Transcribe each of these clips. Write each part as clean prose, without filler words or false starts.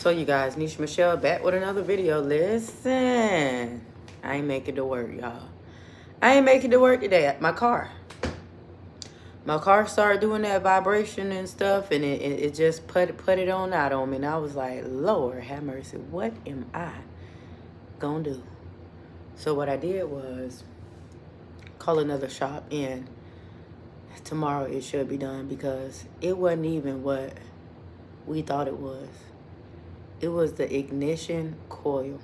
So you guys, Nisha Michelle back with another video. Listen, I ain't making it to work, y'all. I ain't making it to work today. My car started doing that vibration and stuff, and it just put it on out on me. And I was like, Lord have mercy, what am I gonna do? So what I did was call another shop, and tomorrow it should be done, because it wasn't even what we thought it was. It was the ignition coil.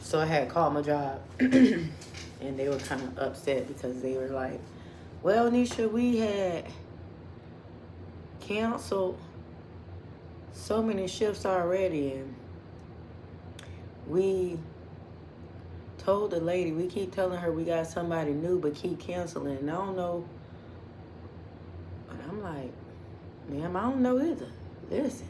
So I had called my job and they were kind of upset because they were like, well, Nisha, we had canceled so many shifts already, and we told the lady, we keep telling her we got somebody new but keep canceling. And I don't know. And I'm like, ma'am, I don't know either. Listen.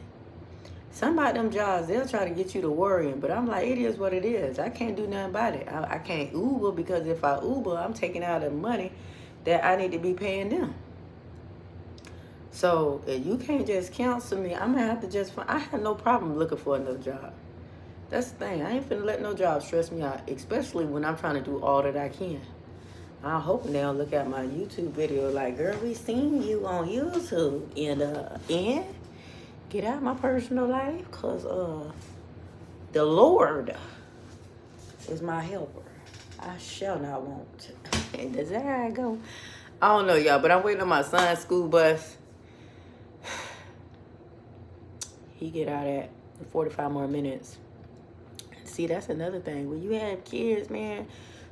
Some of them jobs, they'll try to get you to worrying, but I'm like, it is what it is. I can't do nothing about it. I can't Uber, because if I Uber, I'm taking out the money that I need to be paying them. So if you can't just cancel me, I'm going to have to just I have no problem looking for another job. That's the thing. I ain't finna let no job stress me out, especially when I'm trying to do all that I can. I'm hoping they'll look at my YouTube video like, girl, we seen you on YouTube, and get out of my personal life, because the Lord is my helper. I shall not want. And that's how I go. I don't know, y'all, but I'm waiting on my son's school bus. He get out at 45 more minutes. See, that's another thing. When you have kids, man,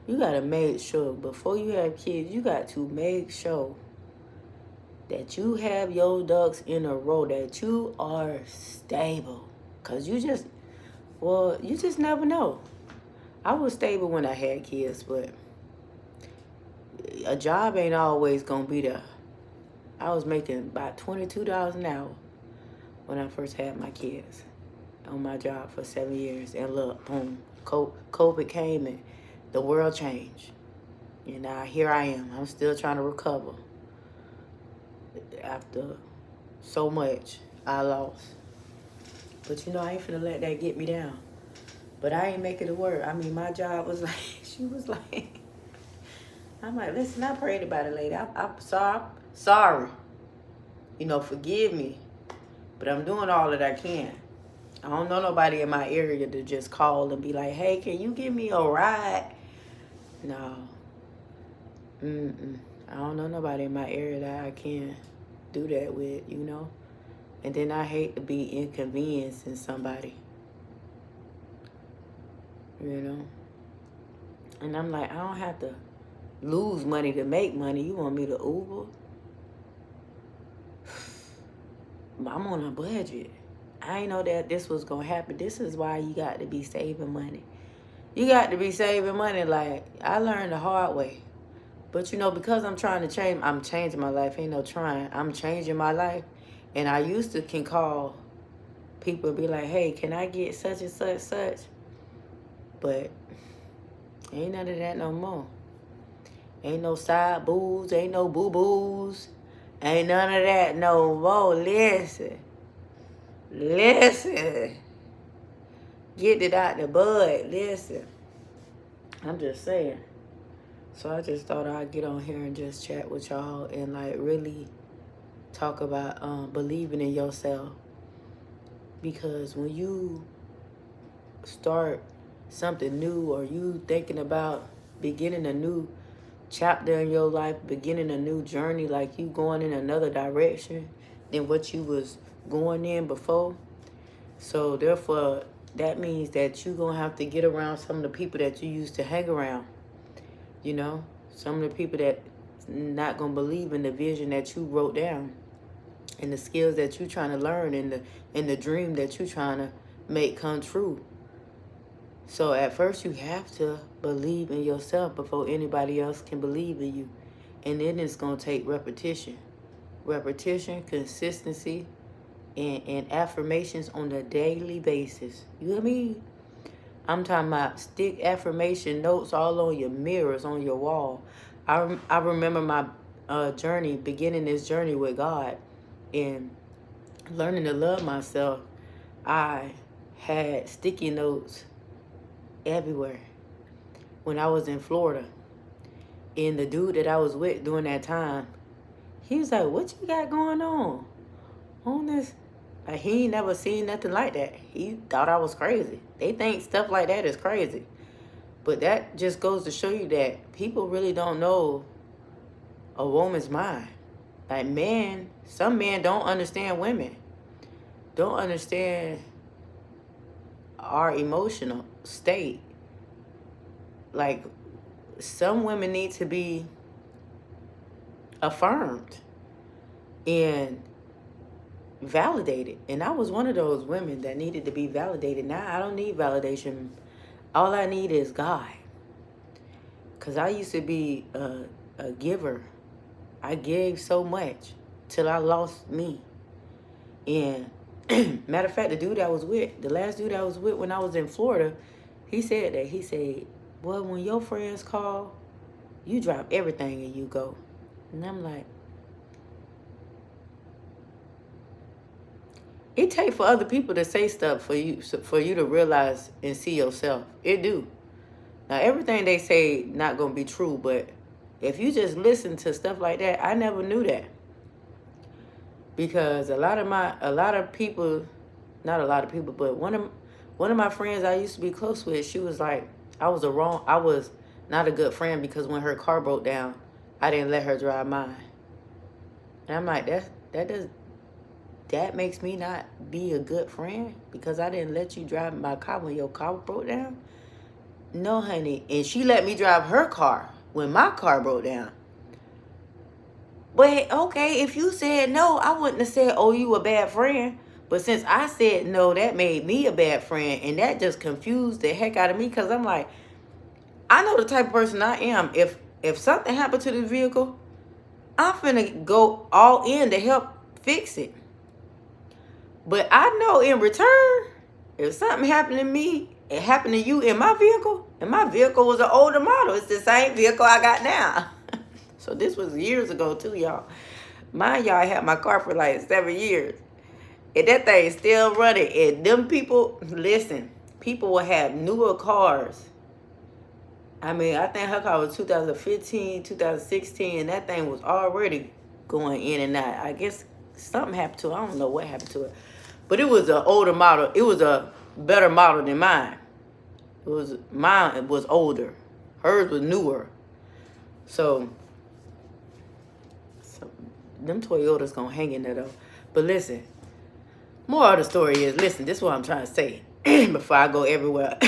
you got to make sure, before you have kids, you got to make sure that you have your ducks in a row, that you are stable. Because you just never know. I was stable when I had kids, but a job ain't always going to be there. I was making about $22 an hour when I first had my kids on my job for 7 years. And look, boom, COVID came and the world changed. And now here I am. I'm still trying to recover after so much I lost. But I ain't finna let that get me down. But I ain't making it work. I mean, my job was like, she was like, I'm like, listen, I prayed about it, lady. I'm sorry. Forgive me. But I'm doing all that I can. I don't know nobody in my area to just call and be like, hey, can you give me a ride? No. I don't know nobody in my area that I can do that with, And then I hate to be inconveniencing somebody. And I'm like, I don't have to lose money to make money. You want me to Uber? I'm on a budget. I ain't know that this was going to happen. This is why you got to be saving money. You got to be saving money. Like, I learned the hard way. But, because I'm trying to change, I'm changing my life. Ain't no trying. I'm changing my life. And I used to can call people and be like, hey, can I get such and such? But ain't none of that no more. Ain't no side boos. Ain't no boo-boos. Ain't none of that no more. Listen. Get it out the bud. Listen. I'm just saying. So I just thought I'd get on here and just chat with y'all and really talk about believing in yourself. Because when you start something new, or you thinking about beginning a new chapter in your life, beginning a new journey, like you going in another direction than what you was going in before. So therefore, that means that you're going to have to get around some of the people that you used to hang around. Some of the people that not going to believe in the vision that you wrote down, and the skills that you're trying to learn, and the dream that you're trying to make come true. So at first you have to believe in yourself before anybody else can believe in you. And then it's going to take repetition. Repetition, consistency, and affirmations on a daily basis. You know what I mean? I'm talking about stick affirmation notes all on your mirrors, on your wall. I remember my beginning this journey with God, and learning to love myself. I had sticky notes everywhere when I was in Florida. And the dude that I was with during that time, he was like, what you got going on this? Like, he ain't never seen nothing like that. He thought I was crazy. They think stuff like that is crazy. But that just goes to show you that people really don't know a woman's mind. Like, some men don't understand women. Don't understand our emotional state. Like, some women need to be affirmed and validated. And I was one of those women that needed to be validated. Now I don't need validation. All I need is God. Because I used to be a giver. I gave so much till I lost me. And matter of fact, the last dude I was with when I was in Florida, he said that. He said, well, when your friends call, you drop everything and you go. And I'm like, it takes for other people to say stuff for you to realize and see yourself. It do. Now, everything they say not going to be true, but if you just listen to stuff like that, I never knew that. Because a lot of people, not a lot of people, but one of my friends I used to be close with, she was like, I was not a good friend because when her car broke down, I didn't let her drive mine. And I'm like, that makes me not be a good friend because I didn't let you drive my car when your car broke down? No, honey. And she let me drive her car when my car broke down. But okay, if you said no, I wouldn't have said, oh, you a bad friend. But since I said no, that made me a bad friend. And that just confused the heck out of me because I'm like, I know the type of person I am. If something happened to this vehicle, I'm finna go all in to help fix it. But I know in return, if something happened to me, it happened to you in my vehicle, and my vehicle was an older model. It's the same vehicle I got now. So this was years ago too, y'all. Mind y'all, I had my car for like 7 years. And that thing is still running. And them people, listen, people will have newer cars. I mean, I think her car was 2015, 2016, and that thing was already going in and out. I guess something happened to it. I don't know what happened to it. But it was an older model. It was a better model than mine. Mine was older. Hers was newer. So them Toyotas gonna hang in there though. But listen, more of the story is, listen, this is what I'm trying to say before I go everywhere.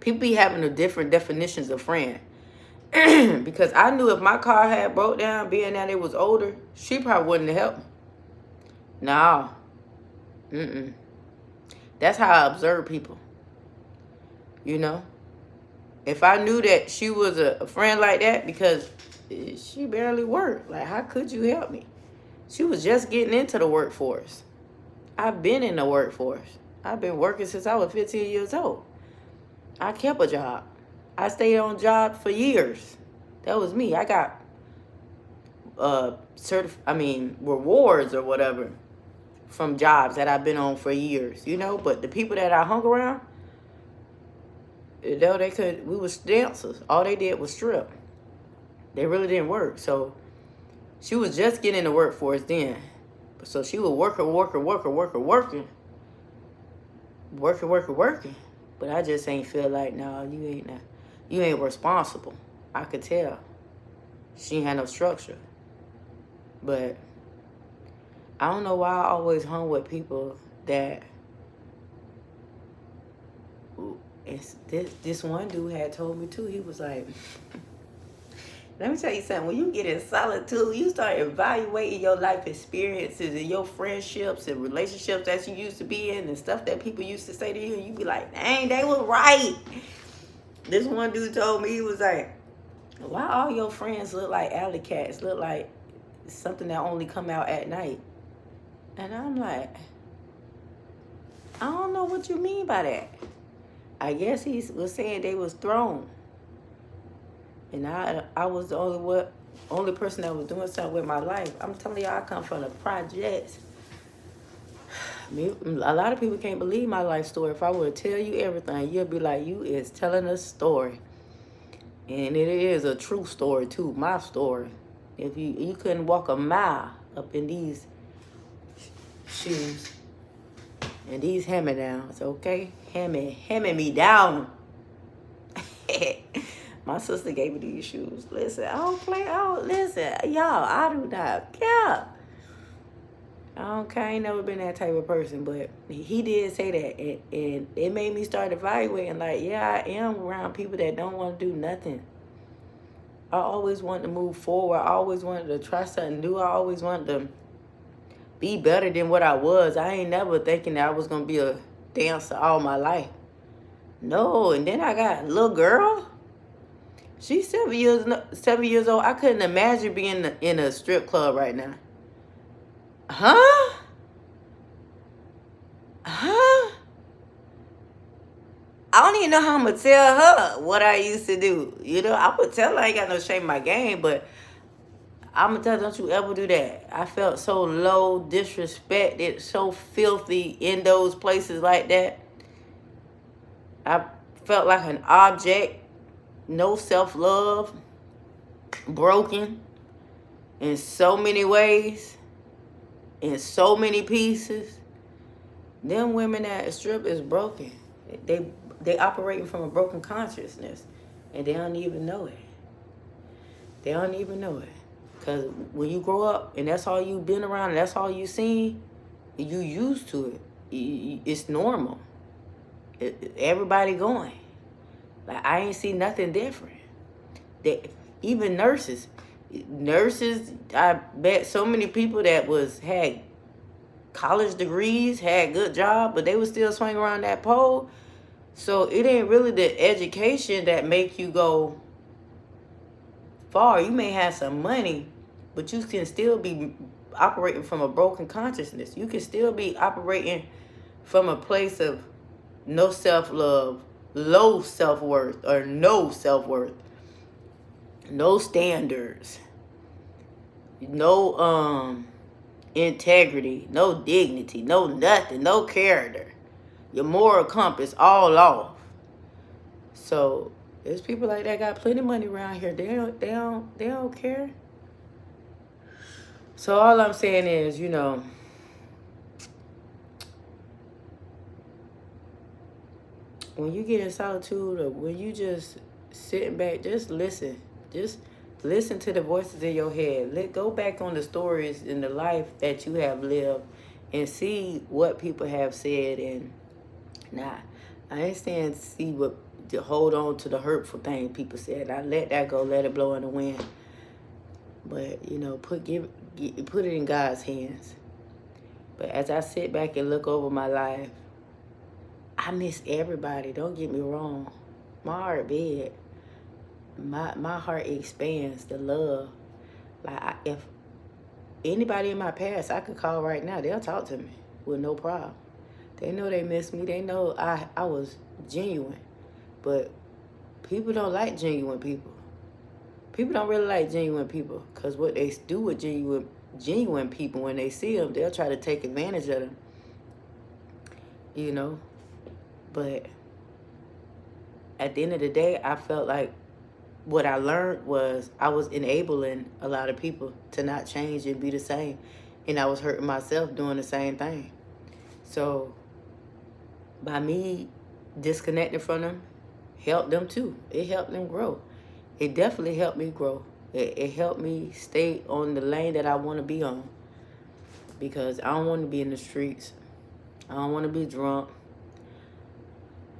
People be having the different definitions of friend. Because I knew if my car had broke down, being that it was older, she probably wouldn't have helped me. No. That's how I observe people. You know? If I knew that she was a friend like that, because she barely worked. Like, how could you help me? She was just getting into the workforce. I've been in the workforce. I've been working since I was 15 years old. I kept a job. I stayed on job for years. That was me. I got rewards or whatever from jobs that I've been on for years, you know. But the people that I hung around, we was dancers. All they did was strip. They really didn't work. So she was just getting in the workforce then. So she was working. But I just ain't feel like, no, you ain't responsible. I could tell. She ain't had no structure. But I don't know why I always hung with people that, this one dude had told me too. He was like, let me tell you something. When you get in solitude, you start evaluating your life experiences and your friendships and relationships that you used to be in and stuff that people used to say to you. And you be like, dang, they was right. This one dude told me, he was like, why all your friends look like alley cats? Look like something that only come out at night. And I'm like, I don't know what you mean by that. I guess he was saying they was thrown. And I was the only person that was doing something with my life. I'm telling y'all, I come from the projects. A lot of people can't believe my life story. If I were to tell you everything, you'll be like, you is telling a story. And it is a true story too, my story. If you couldn't walk a mile up in these shoes and these hand-me-downs, okay? Hand me down. My sister gave me these shoes. Listen, I don't play. Listen, y'all, I do not care. I ain't never been that type of person, but he did say that, and it made me start evaluating, like, yeah, I am around people that don't want to do nothing. I always wanted to move forward. I always wanted to try something new. I always wanted to be better than what I was. I ain't never thinking that I was going to be a dancer all my life. No, and then I got a little girl. She's 7 years old. I couldn't imagine being in a strip club right now. Huh? I don't even know how I'm going to tell her what I used to do. You know, I would tell her I ain't got no shame in my game, but I'm going to tell her, don't you ever do that. I felt so low, disrespected, so filthy in those places like that. I felt like an object, no self-love, broken in so many ways, in so many pieces. Them women at strip is broken. They operating from a broken consciousness, and they don't even know it. They don't even know it. Because when you grow up and that's all you've been around and that's all you seen, you used to it. It's normal. Everybody going. Like, I ain't seen nothing different. Even nurses, I bet so many people that had college degrees, had good job, but they would still swing around that pole. So it ain't really the education that make you go far. You may have some money, but you can still be operating from a broken consciousness. You can still be operating from a place of no self-love, low self-worth, or no self-worth, no standards, no integrity, no dignity, no nothing, no character. Your moral compass all off. So there's people like that got plenty of money around here. They don't care. So all I'm saying is, you know, when you get in solitude or when you just sitting back, just listen. Just listen to the voices in your head. Go back on the stories in the life that you have lived and see what people have said. And nah, I ain't saying to hold on to the hurtful thing people said. I let that go, let it blow in the wind. But, you know, put it in God's hands. But as I sit back and look over my life, I miss everybody. Don't get me wrong. My heart big. My heart expands the love. Like, if anybody in my past, I could call right now. They'll talk to me with no problem. They know they miss me. They know I was genuine. But people don't like genuine people. People don't really like genuine people, because what they do with genuine people, when they see them, they'll try to take advantage of them. You know? But at the end of the day, I felt like what I learned was I was enabling a lot of people to not change and be the same. And I was hurting myself doing the same thing. So by me disconnecting from them, helped them too. It helped them grow. It definitely helped me grow. It helped me stay on the lane that I want to be on. Because I don't want to be in the streets. I don't want to be drunk.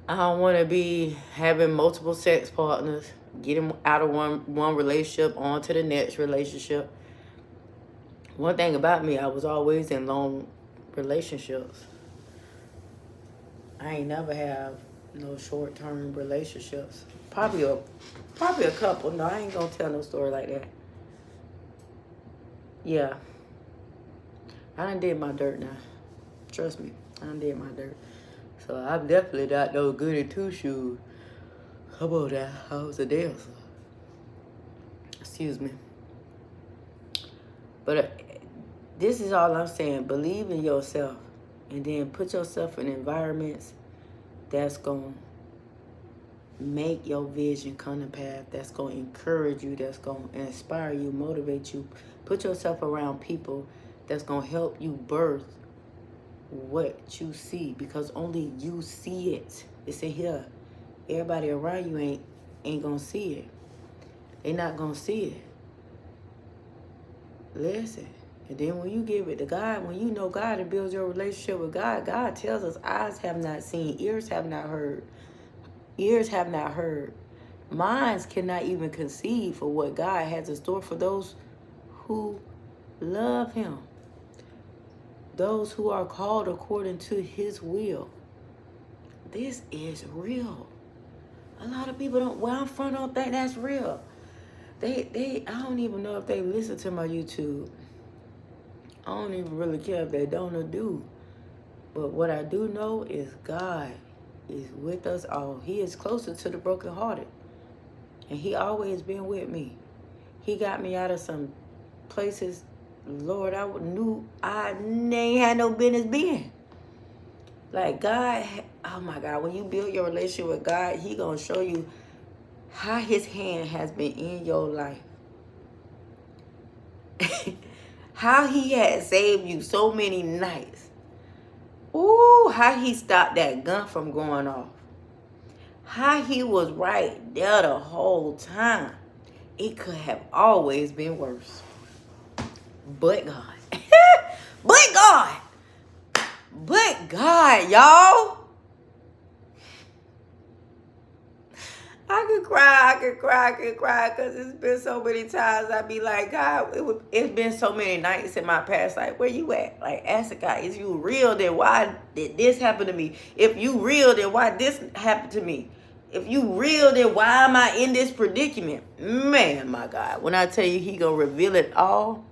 I don't want to be having multiple sex partners, getting out of one relationship onto the next relationship. One thing about me, I was always in long relationships. I ain't never have no short-term relationships. Probably a couple. No, I ain't gonna tell no story like that. Yeah. I done did my dirt now. Trust me, I done did my dirt. So I'm definitely not no goody two-shoes. Come on now, I was a dancer. Excuse me. But this is all I'm saying. Believe in yourself. And then put yourself in environments that's going to make your vision come to pass, that's going to encourage you, that's going to inspire you, motivate you. Put yourself around people that's going to help you birth what you see, because only you see it. It's in here. Everybody around you ain't going to see it. They not going to see it. Listen. And then when you give it to God, when you know God and build your relationship with God, God tells us eyes have not seen, ears have not heard, minds cannot even conceive for what God has in store for those who love him, those who are called according to his will. This is real. A lot of people don't, well, I'm front don't think that's real. I don't even know if they listen to my YouTube. I don't even really care if they don't or do. But what I do know is God is with us all. He is closer to the brokenhearted. And he always been with me. He got me out of some places, Lord, I knew I ain't had no business being. Like God, oh my God, when you build your relationship with God, he gonna show you how his hand has been in your life. How he had saved you so many nights. Ooh, how he stopped that gun from going off. How he was right there the whole time. It could have always been worse. But God. But God. But God, y'all. I could cry, because it's been so many times I be like, God, it's been so many nights in my past, like, where you at? Like, ask God, is you real? Then why did this happen to me? If you real, then why this happened to me? If you real, then why am I in this predicament? Man, my God, when I tell you he gonna reveal it all,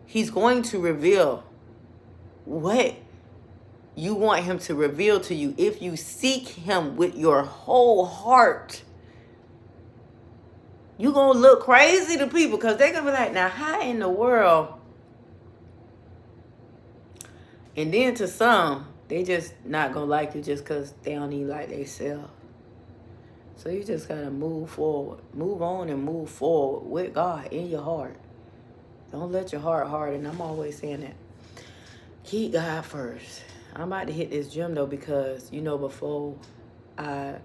he's going to reveal what you want him to reveal to you if you seek him with your whole heart. You gonna look crazy to people, because they're gonna be like, now how in the world? And then to some, they just not gonna like you just because they don't even like themselves. So you just gotta move forward. Move on and move forward with God in your heart. Don't let your heart harden. I'm always saying that. Keep God first. I'm about to hit this gym though, because, you know, before I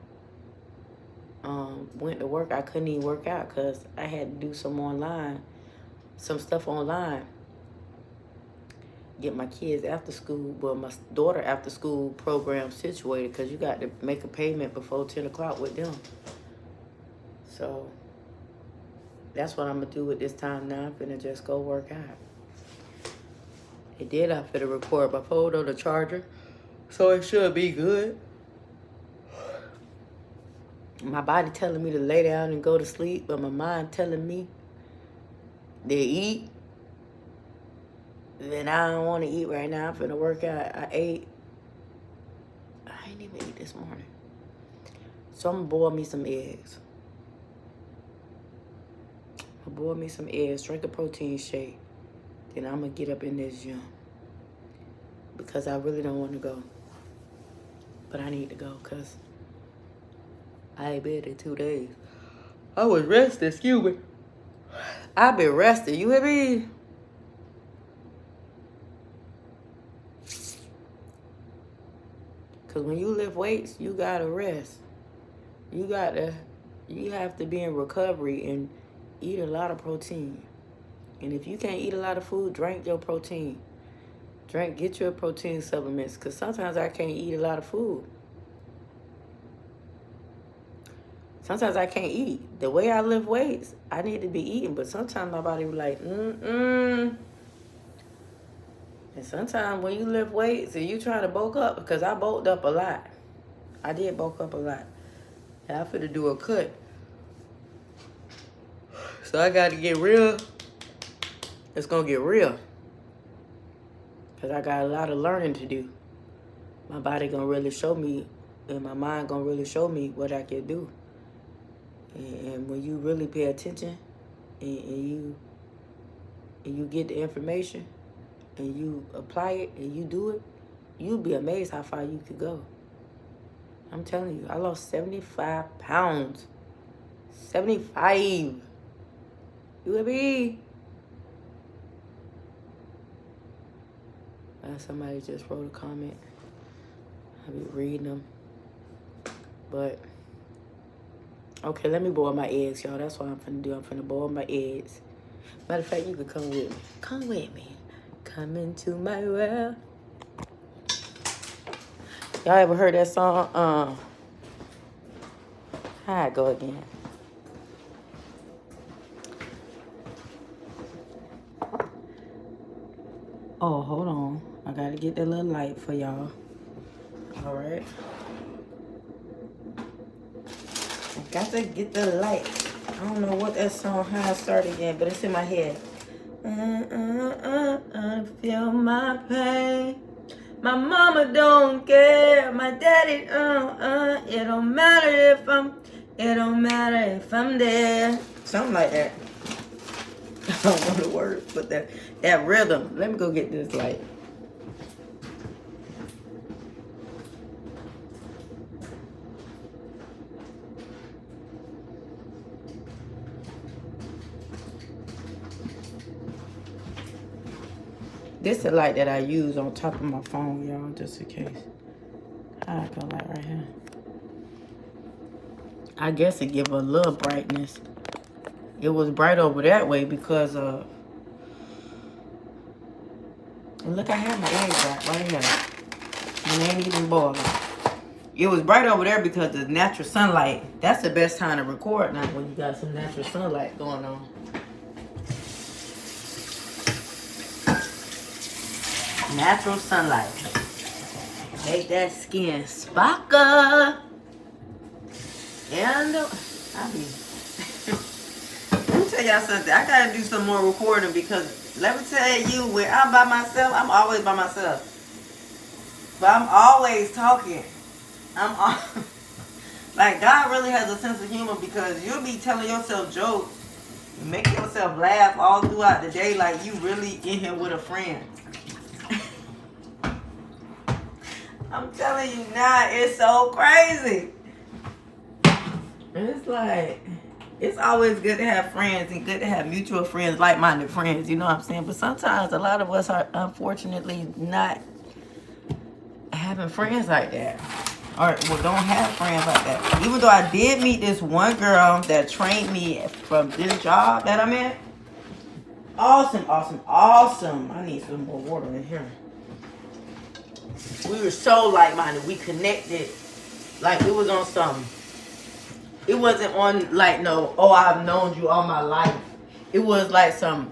went to work, I couldn't even work out because I had to do some stuff online. Get my kids after school, well, my daughter after school program situated, because you got to make a payment before 10 o'clock with them. So that's what I'm going to do with this time now. I'm finna just go work out. It did, I finna record my phone on the charger, so it should be good. My body telling me to lay down and go to sleep, but my mind telling me to eat. Then I don't want to eat right now. I'm finna work out. I ain't even eat this morning. So I'm gonna boil me some eggs. Drink a protein shake. Then I'm gonna get up in this gym, because I really don't want to go. But I need to go, because I ain't been in 2 days. I was rested, excuse me. I've been rested, you hear me? Because when you lift weights, you gotta rest. You have to be in recovery and eat a lot of protein. And if you can't eat a lot of food, drink your protein. Get your protein supplements, because sometimes I can't eat a lot of food. Sometimes I can't eat. The way I lift weights, I need to be eating, but sometimes my body be like, And sometimes when you lift weights and you trying to bulk up, because I bulked up a lot. I did bulk up a lot. And I finna do a cut. So I got to get real. It's going to get real. Because I got a lot of learning to do. My body going to really show me, and my mind going to really show me what I can do. And when you really pay attention and you get the information and you apply it and you do it, you'd be amazed how far you could go. I'm telling you, I lost 75 pounds. 75. You with me? Somebody just wrote a comment. I'll be reading them. But, okay, let me boil my eggs, y'all. That's what I'm finna do. I'm finna boil my eggs. Matter of fact, you can come with me. Come with me. Come into my world. Y'all ever heard that song? How I go again? Oh, hold on. I gotta get that little light for y'all. All right. I got to get the light. I don't know what that song, how I started again, but it's in my head. Feel my pain. My mama don't care. My daddy, it don't matter if I'm there. Something like that. I don't know the words, but that rhythm. Let me go get this light. This is the light that I use on top of my phone, y'all, just in case. I got light right here. I guess it give a little brightness. It was bright over that way because and look, I have my eggs back right here. And they ain't even boiling. It was bright over there because of the natural sunlight. That's the best time to record now when you got some natural sunlight going on. Natural sunlight. Make that skin sparkle. And I be. Let me tell y'all something. I gotta do some more recording because let me tell you, when I'm by myself, I'm always by myself. But I'm always talking. Like, God really has a sense of humor because you'll be telling yourself jokes, make yourself laugh all throughout the day like you really in here with a friend. I'm telling you now, it's so crazy. And it's like, it's always good to have friends and good to have mutual friends, like-minded friends, you know what I'm saying? But sometimes a lot of us are unfortunately not having friends like that. Or well, don't have friends like that. Even though I did meet this one girl that trained me from this job that I'm in. Awesome, awesome, awesome. I need some more water in here. We were so like-minded. We connected. Like it was on something. It wasn't on like no, oh, I've known you all my life. It was like some,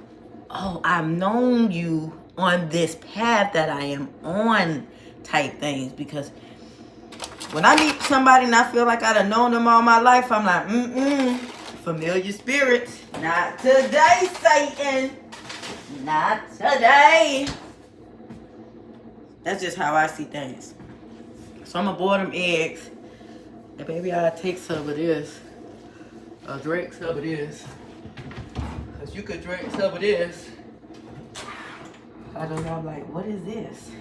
oh, I've known you on this path that I am on type things. Because when I meet somebody and I feel like I've known them all my life, I'm like, familiar spirits. Not today, Satan. Not today. That's just how I see things. So I'm gonna boil them eggs. And baby, I'll take some of this. I'll drink some of this. Cause you could drink some of this. I don't know, I'm like, what is this?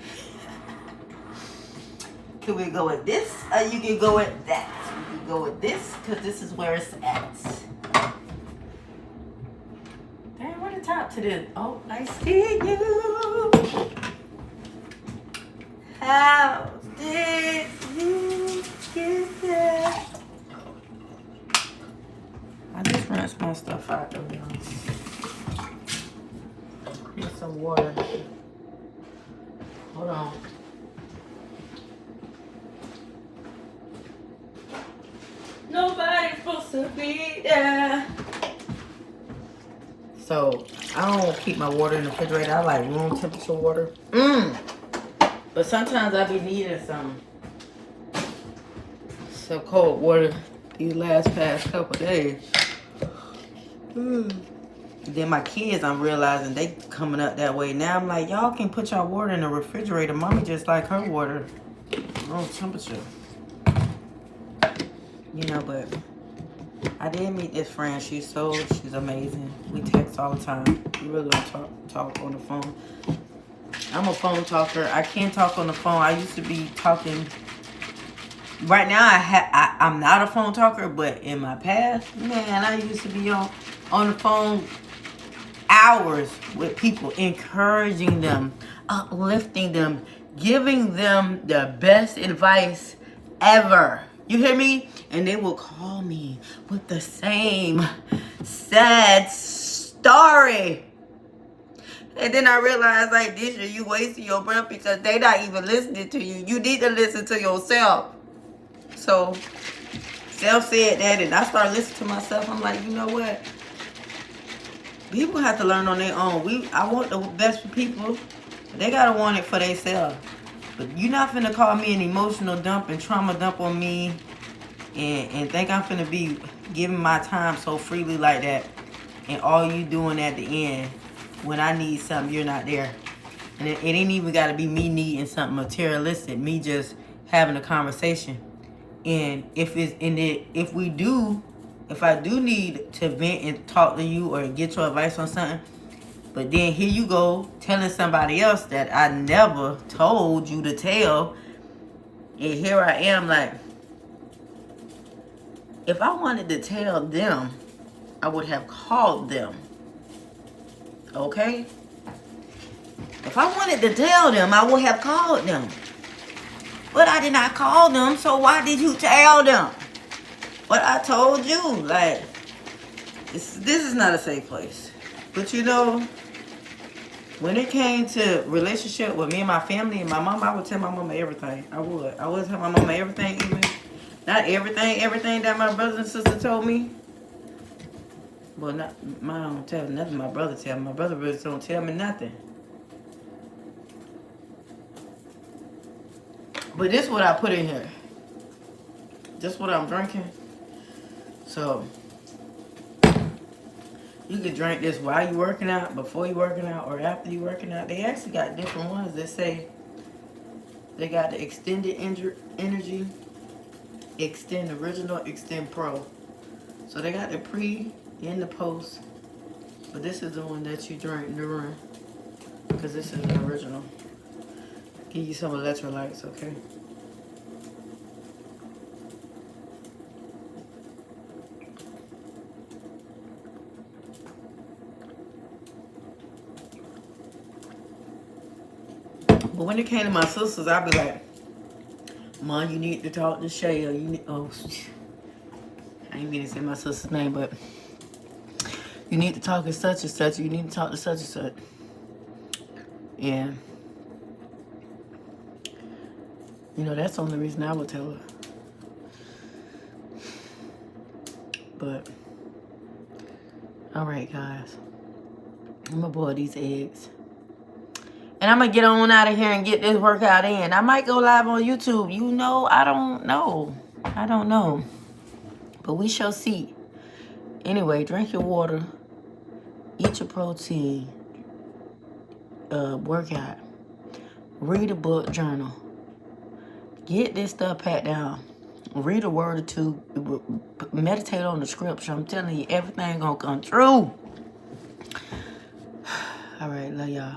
Can we go with this? Or you can go with that. You can go with this, cause this is where it's at. Damn, where the top to this? Oh, I see you. How did you get there? I just rinsed my stuff out though, y'all. Get some water. Hold on. Nobody's supposed to be there. So I don't keep my water in the refrigerator. I like room temperature water. But sometimes I be needing some cold water these past couple days. Then my kids, I'm realizing they coming up that way. Now I'm like, y'all can put y'all water in the refrigerator. Mommy just like her water room temperature. You know, but I did meet this friend. She's amazing. We text all the time. We really don't talk on the phone. I'm a phone talker. I can talk on the phone. I used to be talking. Right now, I'm not a phone talker, but in my past, man, I used to be on the phone hours with people, encouraging them, uplifting them, giving them the best advice ever. You hear me? And they will call me with the same sad story. And then I realized, like, Disha, you wasting your breath because they not even listening to you. You need to listen to yourself. So, Self said that, and I started listening to myself. I'm like, you know what? People have to learn on their own. I want the best for people. They gotta want it for themselves. But you're not finna call me an emotional dump and trauma dump on me and think I'm finna be giving my time so freely like that. And all you doing at the end, when I need something, you're not there. And it ain't even gotta be me needing something materialistic. Me just having a conversation. And if I do need to vent and talk to you or get your advice on something, but then here you go telling somebody else that I never told you to tell, and here I am like, if I wanted to tell them, I would have called them. Okay? If I wanted to tell them, I would have called them. But I did not call them, so why did you tell them? But I told you, like, this is not a safe place. But you know, when it came to relationship with me and my family and my mom, I would tell my mama everything. I would tell my mama everything, even not everything that my brothers and sisters told me. Well, not my don't tell nothing. My brother tell me. My brother really don't tell me nothing. But this is what I put in here. This is what I'm drinking. So you can drink this while you're working out, before you're working out, or after you're working out. They actually got different ones that say they got the extended energy, extend original, extend pro. So they got the pre and the post. But this is the one that you drink during, because this is the original. Give you some electrolytes, okay? But when it came to my sisters, I'd be like, Mom, you need to talk to Shaya. I ain't mean to say my sister's name, but you need to talk to such and such. You need to talk to such and such. And, you know, that's the only reason I would tell her. But, all right, guys. I'm going to boil these eggs. And I'm going to get on out of here and get this workout in. I might go live on YouTube. You know, I don't know. I don't know. But we shall see. Anyway, drink your water. Eat your protein. Work out. Read a book, journal. Get this stuff packed down. Read a word or two. Meditate on the scripture. I'm telling you, everything gonna come true. All right, love y'all.